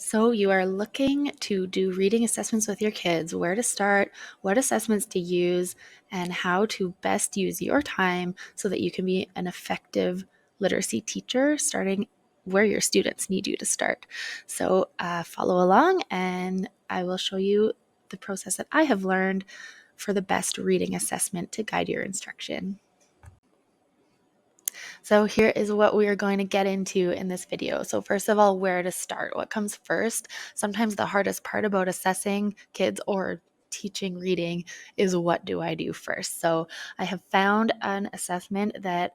So you are looking to do reading assessments with your kids, where to start, what assessments to use, and how to best use your time so that you can be an effective literacy teacher starting where your students need you to start. So follow along and I will show you the process that I have learned for the best reading assessment to guide your instruction. So here is what we are going to get into in this video. So first of all, where to start? What comes first? Sometimes the hardest part about assessing kids or teaching reading is what do I do first? So I have found an assessment that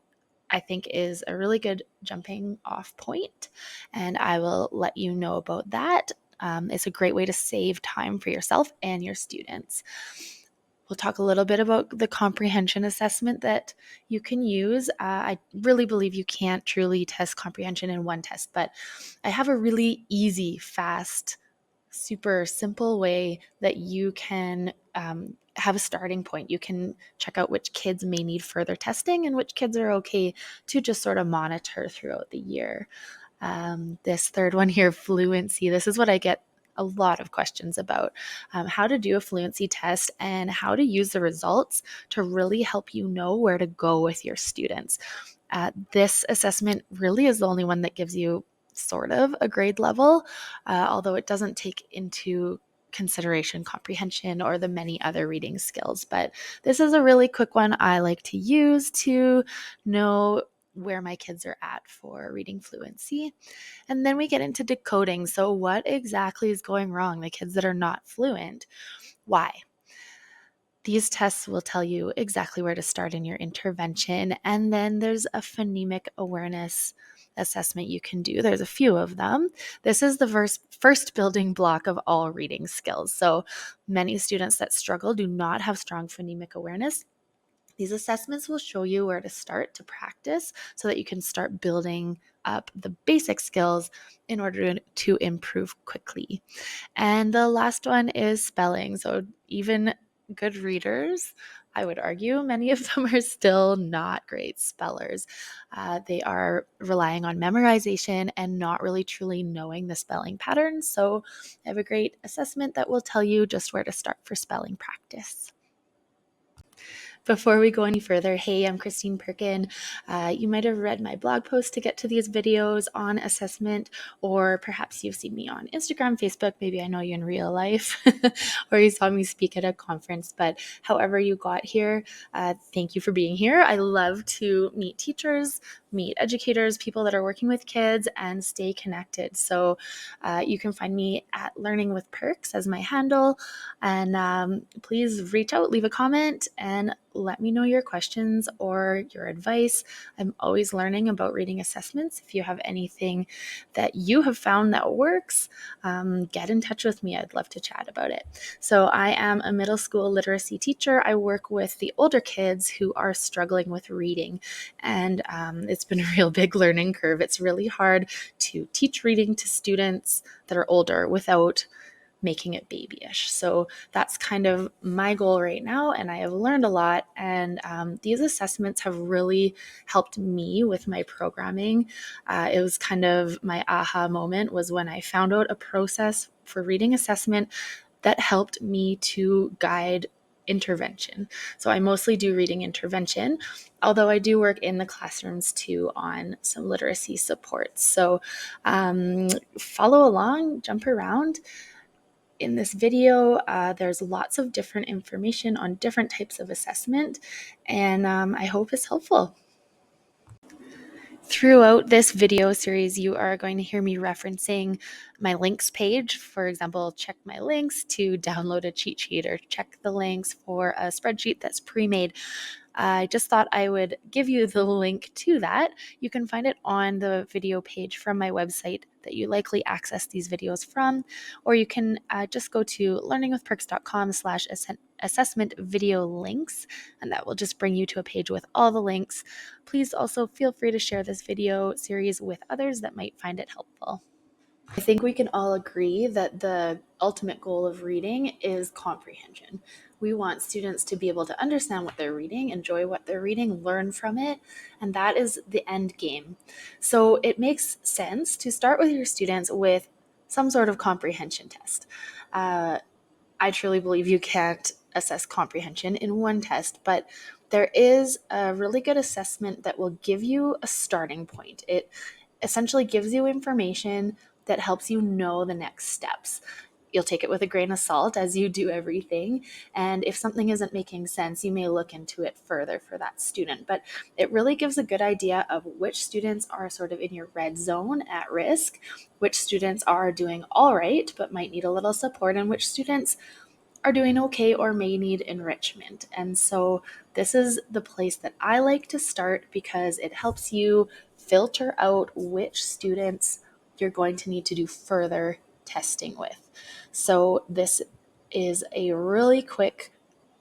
I think is a really good jumping off point, and I will let you know about that. It's a great way to save time for yourself and your students. We'll talk a little bit about the comprehension assessment that you can use. I really believe you can't truly test comprehension in one test, but I have a really easy, fast, super simple way that you can have a starting point. You can check out which kids may need further testing and which kids are okay to just sort of monitor throughout the year. This third one here, fluency, this is what I get a lot of questions about, how to do a fluency test and how to use the results to really help you know where to go with your students. This assessment really is the only one that gives you sort of a grade level, although it doesn't take into consideration comprehension or the many other reading skills. But this is a really quick one I like to use to know where my kids are at for reading fluency. And then we get into decoding. So, what exactly is going wrong? The kids that are not fluent, why? These tests will tell you exactly where to start in your intervention. And then there's a phonemic awareness assessment you can do. There's a few of them. This is the first building block of all reading skills. So many students that struggle do not have strong phonemic awareness. These assessments will show you where to start to practice so that you can start building up the basic skills in order to improve quickly. And the last one is spelling. So even good readers, I would argue, many of them are still not great spellers. They are relying on memorization and not really truly knowing the spelling patterns. So I have a great assessment that will tell you just where to start for spelling practice. Before we go any further, hey, I'm Christine Perkin. You might have read my blog post to get to these videos on assessment, or perhaps you've seen me on Instagram, Facebook, maybe I know you in real life, or you saw me speak at a conference, but however you got here, thank you for being here. I love to meet teachers, meet educators, people that are working with kids, and stay connected. So you can find me at Learning with Perks as my handle, and please reach out, leave a comment, and let me know your questions or your advice. I'm always learning about reading assessments. If you have anything that you have found that works, get in touch with me. I'd love to chat about it. So I am a middle school literacy teacher. I work with the older kids who are struggling with reading, and it's been a real big learning curve. It's really hard to teach reading to students that are older without making it babyish. So that's kind of my goal right now, and I have learned a lot, and these assessments have really helped me with my programming. It was kind of my aha moment was when I found out a process for reading assessment that helped me to guide intervention. So I mostly do reading intervention, although I do work in the classrooms too on some literacy support. So follow along, jump around. In this video, there's lots of different information on different types of assessment, and I hope it's helpful. Throughout this video series, you are going to hear me referencing my links page. For example, check my links to download a cheat sheet or check the links for a spreadsheet that's pre-made. I just thought I would give you the link to that. You can find it on the video page from my website that you likely access these videos from, or you can just go to learningwithperks.com/assessment video links, and that will just bring you to a page with all the links. Please also feel free to share this video series with others that might find it helpful. I think we can all agree that the ultimate goal of reading is comprehension. We want students to be able to understand what they're reading, enjoy what they're reading, learn from it, and that is the end game. So it makes sense to start with your students with some sort of comprehension test. I truly believe you can't assess comprehension in one test, but there is a really good assessment that will give you a starting point. It essentially gives you information that helps you know the next steps. You'll take it with a grain of salt, as you do everything. And if something isn't making sense, you may look into it further for that student. But it really gives a good idea of which students are sort of in your red zone at risk, which students are doing all right, but might need a little support, and which students are doing okay or may need enrichment. And so this is the place that I like to start because it helps you filter out which students you're going to need to do further testing with. So this is a really quick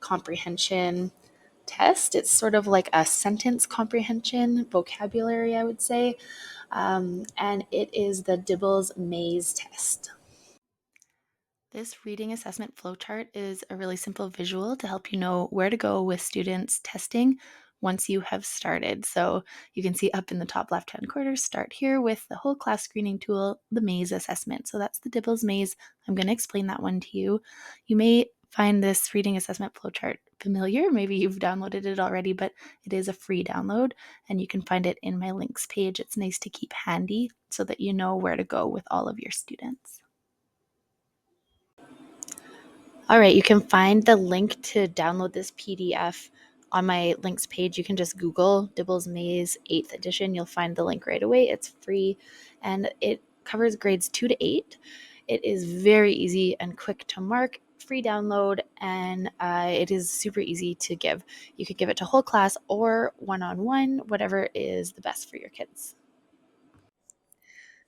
comprehension test. It's sort of like a sentence comprehension vocabulary, I would say. And it is the Dibels maze test. This reading assessment flowchart is a really simple visual to help you know where to go with students testing once you have started. So you can see up in the top left-hand corner, start here with the whole class screening tool, the maze assessment. So that's the Dibels maze. I'm going to explain that one to you. You may find this reading assessment flowchart familiar. Maybe you've downloaded it already, but it is a free download and you can find it in my links page. It's nice to keep handy so that you know where to go with all of your students. All right, you can find the link to download this PDF on my links page. You can just Google Dibels Maze 8th edition. You'll find the link right away. It's free and it covers grades 2 to 8. It is very easy and quick to mark, free download, and it is super easy to give. You could give it to whole class or one-on-one, whatever is the best for your kids.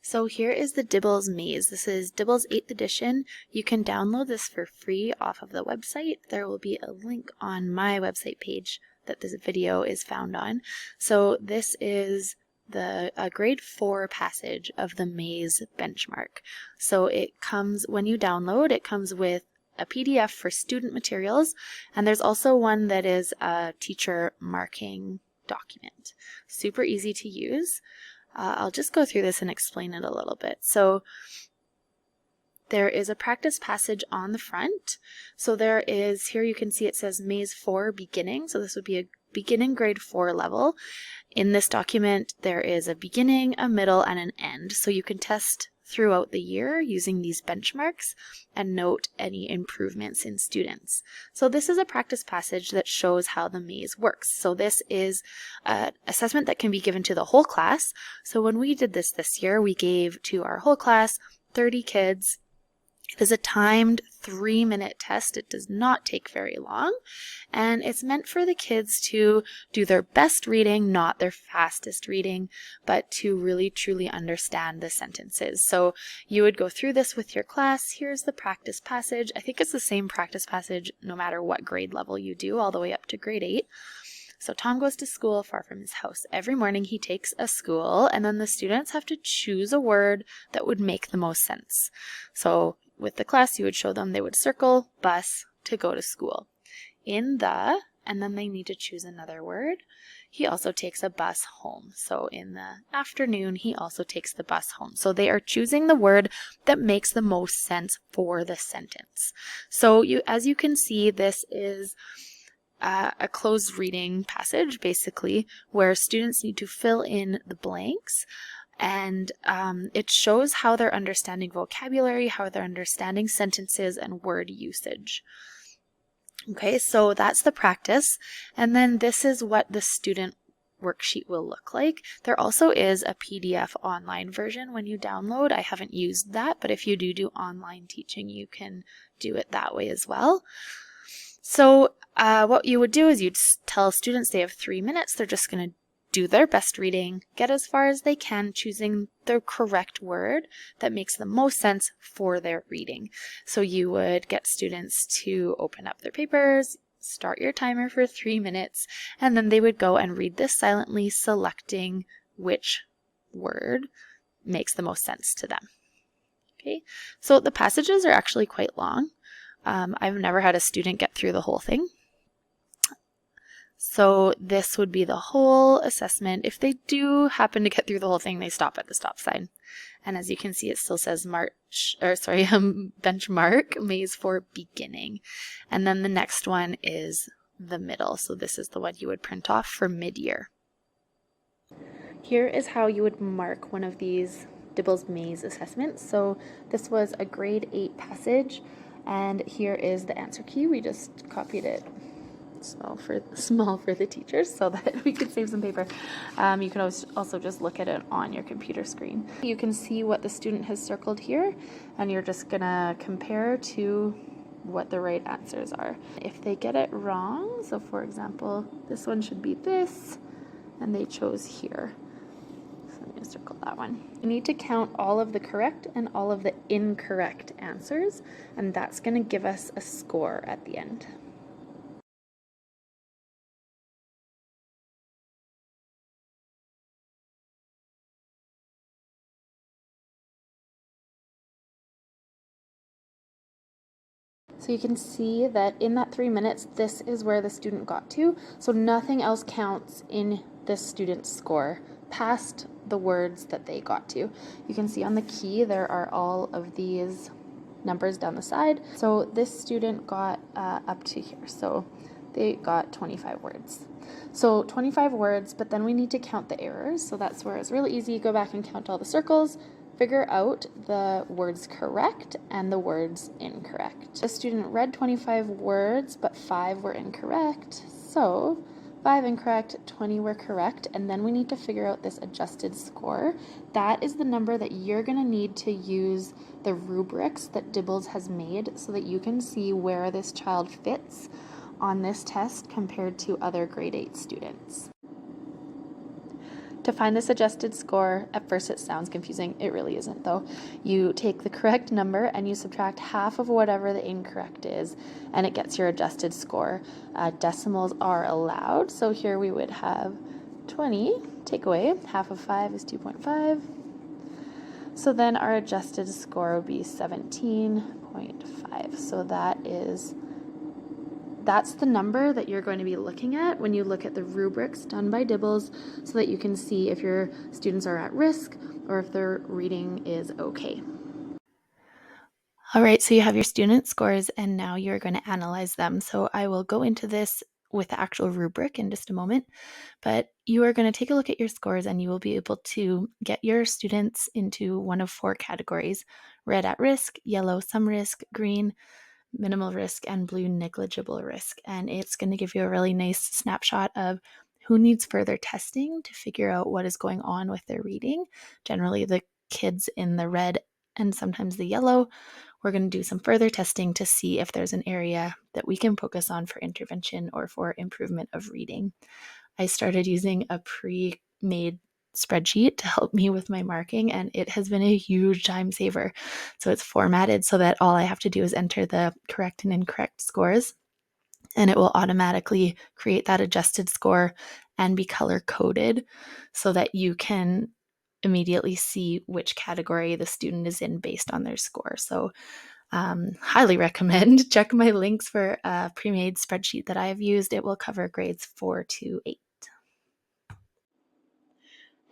So here is the Dibels maze. This is Dibels 8th edition. You can download this for free off of the website. There will be a link on my website page that this video is found on. So this is the grade 4 passage of the maze benchmark. So it comes, when you download, it comes with a PDF for student materials, and there's also one that is a teacher marking document. Super easy to use. I'll just go through this and explain it a little bit. So there is a practice passage on the front. So there is, here you can see it says Maze 4 beginning. So this would be a beginning grade 4 level. In this document, there is a beginning, a middle, and an end. So you can test throughout the year using these benchmarks and note any improvements in students. So this is a practice passage that shows how the maze works. So this is an assessment that can be given to the whole class. So when we did this year, we gave to our whole class 30 kids. It is a timed 3-minute test. It does not take very long, and it's meant for the kids to do their best reading, not their fastest reading, but to really truly understand the sentences. So you would go through this with your class. Here's the practice passage. I think it's the same practice passage no matter what grade level you do, all the way up to grade 8. So Tom goes to school far from his house. Every morning he takes a school, and then the students have to choose a word that would make the most sense. So with the class, you would show them, they would circle bus to go to school. In the, and then they need to choose another word. He also takes a bus home. So in the afternoon, he also takes the bus home. So they are choosing the word that makes the most sense for the sentence. So as you can see, this is a closed reading passage, basically, where students need to fill in the blanks. And it shows how they're understanding vocabulary, how they're understanding sentences and word usage. Okay, so that's the practice. And then this is what the student worksheet will look like. There also is a PDF online version when you download. I haven't used that, but if you do online teaching, you can do it that way as well. So what you would do is you'd tell students they have 3 minutes. They're just going to do their best reading, get as far as they can, choosing the correct word that makes the most sense for their reading. So you would get students to open up their papers, start your timer for 3 minutes, and then they would go and read this silently, selecting which word makes the most sense to them. Okay, so the passages are actually quite long. I've never had a student get through the whole thing. So this would be the whole assessment. If they do happen to get through the whole thing, they stop at the stop sign. And as you can see, it still says benchmark maze for beginning. And then the next one is the middle. So this is the one you would print off for mid-year. Here is how you would mark one of these Dibels maze assessments. So this was a grade 8 passage, and here is the answer key. We just copied it small for the teachers so that we could save some paper. You can also just look at it on your computer screen. You can see what the student has circled here, and you're just gonna compare to what the right answers are. If they get it wrong, so for example, this one should be this, and they chose here. So I'm gonna circle that one. You need to count all of the correct and all of the incorrect answers, and that's gonna give us a score at the end. So you can see that in that 3 minutes, this is where the student got to. So nothing else counts in this student's score past the words that they got to. You can see on the key, there are all of these numbers down the side. So this student got up to here. So they got 25 words. So 25 words, but then we need to count the errors. So that's where it's really easy. Go back and count all the circles, figure out the words correct and the words incorrect. The student read 25 words, but 5 were incorrect. So 5 incorrect, 20 were correct, and then we need to figure out this adjusted score. That is the number that you're going to need to use the rubrics that Dibels has made so that you can see where this child fits on this test compared to other grade 8 students. To find this adjusted score, at first it sounds confusing. It really isn't though. You take the correct number and you subtract half of whatever the incorrect is, and it gets your adjusted score. Decimals are allowed, so here we would have 20, take away, half of 5 is 2.5. So then our adjusted score would be 17.5. So that's the number that you're going to be looking at when you look at the rubrics done by Dibels so that you can see if your students are at risk or if their reading is okay. All right, so you have your student scores and now you're going to analyze them. So I will go into this with the actual rubric in just a moment, but you are going to take a look at your scores and you will be able to get your students into one of 4 categories: red at risk, yellow some risk, green minimal risk, and blue negligible risk. And it's going to give you a really nice snapshot of who needs further testing to figure out what is going on with their reading. Generally, the kids in the red and sometimes the yellow, we're going to do some further testing to see if there's an area that we can focus on for intervention or for improvement of reading. I started using a pre-made spreadsheet to help me with my marking, and it has been a huge time saver. So it's formatted so that all I have to do is enter the correct and incorrect scores, and it will automatically create that adjusted score and be color coded so that you can immediately see which category the student is in based on their score. So highly recommend. Check my links for a pre-made spreadsheet that I have used. It will cover grades 4 to 8.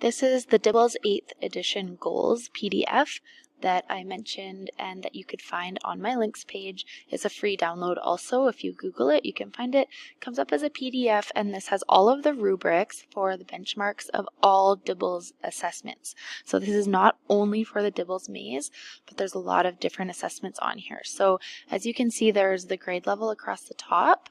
This is the Dibels 8th edition goals PDF that I mentioned and that you could find on my links page. It's a free download also. If you Google it, you can find it. It comes up as a PDF, and this has all of the rubrics for the benchmarks of all Dibels assessments. So this is not only for the Dibels maze, but there's a lot of different assessments on here. So as you can see, there's the grade level across the top.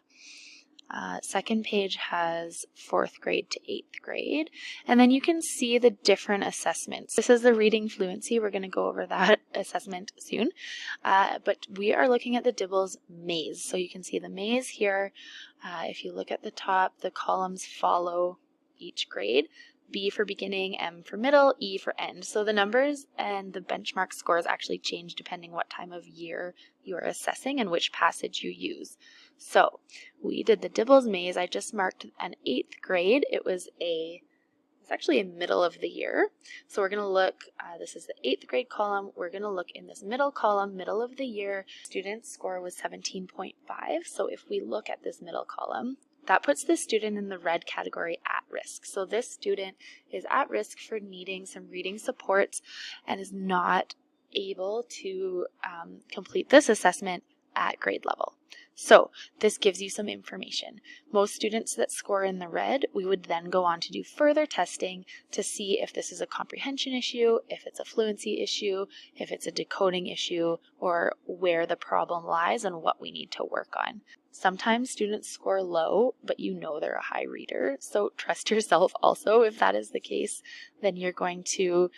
Second page has 4th grade to 8th grade, and then you can see the different assessments. This is the reading fluency. We're going to go over that assessment soon, but we are looking at the Dibels maze. So you can see the maze here. If you look at the top, the columns follow each grade. B for beginning, M for middle, E for end. So the numbers and the benchmark scores actually change depending what time of year you are assessing and which passage you use. So we did the Dibels maze. I just marked an 8th grade. It's actually a middle of the year. So we're going to look, this is the 8th grade column. We're going to look in this middle column, middle of the year. Student's score was 17.5. So if we look at this middle column, that puts the student in the red category at risk. So this student is at risk for needing some reading supports and is not able to complete this assessment at grade level. So this gives you some information. Most students that score in the red, we would then go on to do further testing to see if this is a comprehension issue, if it's a fluency issue, if it's a decoding issue, or where the problem lies and what we need to work on. Sometimes students score low, but you know they're a high reader, so trust yourself also. If that is the case, then you're going to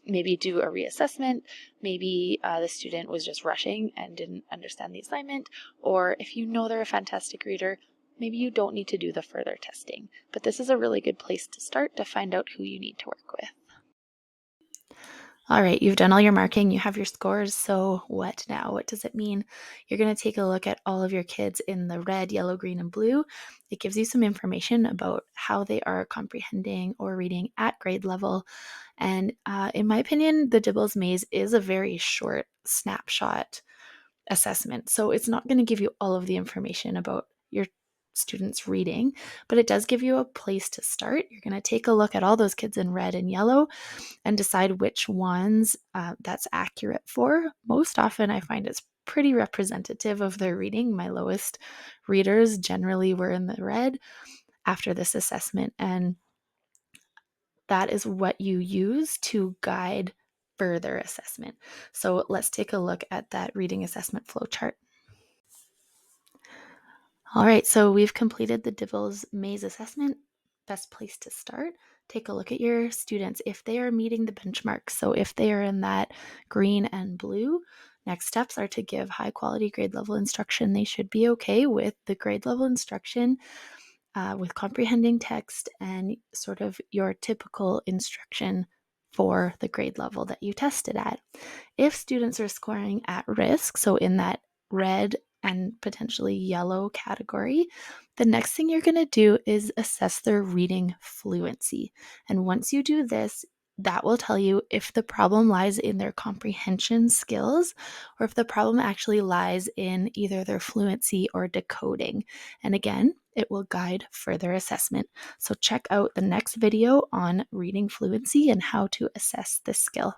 maybe do a reassessment. Maybe the student was just rushing and didn't understand the assignment, or if you know they're a fantastic reader, maybe you don't need to do the further testing. But this is a really good place to start to find out who you need to work with. All right, you've done all your marking, you have your scores, so what now? What does it mean? You're going to take a look at all of your kids in the red, yellow, green, and blue. It gives you some information about how they are comprehending or reading at grade level. And in my opinion, the Dibels maze is a very short snapshot assessment. So it's not going to give you all of the information about your students reading, but it does give you a place to start. You're going to take a look at all those kids in red and yellow and decide which ones that's accurate for. Most often, I find it's pretty representative of their reading. My lowest readers generally were in the red after this assessment, and that is what you use to guide further assessment. So let's take a look at that reading assessment flow chart. All right, so we've completed the Dibels maze assessment. Best place to start. Take a look at your students if they are meeting the benchmarks. So if they are in that green and blue, next steps are to give high quality grade level instruction. They should be okay with the grade level instruction, with comprehending text and sort of your typical instruction for the grade level that you tested at. If students are scoring at risk, so in that red and potentially yellow category, the next thing you're going to do is assess their reading fluency. And once you do this, that will tell you if the problem lies in their comprehension skills or if the problem actually lies in either their fluency or decoding. And again, it will guide further assessment. So check out the next video on reading fluency and how to assess this skill.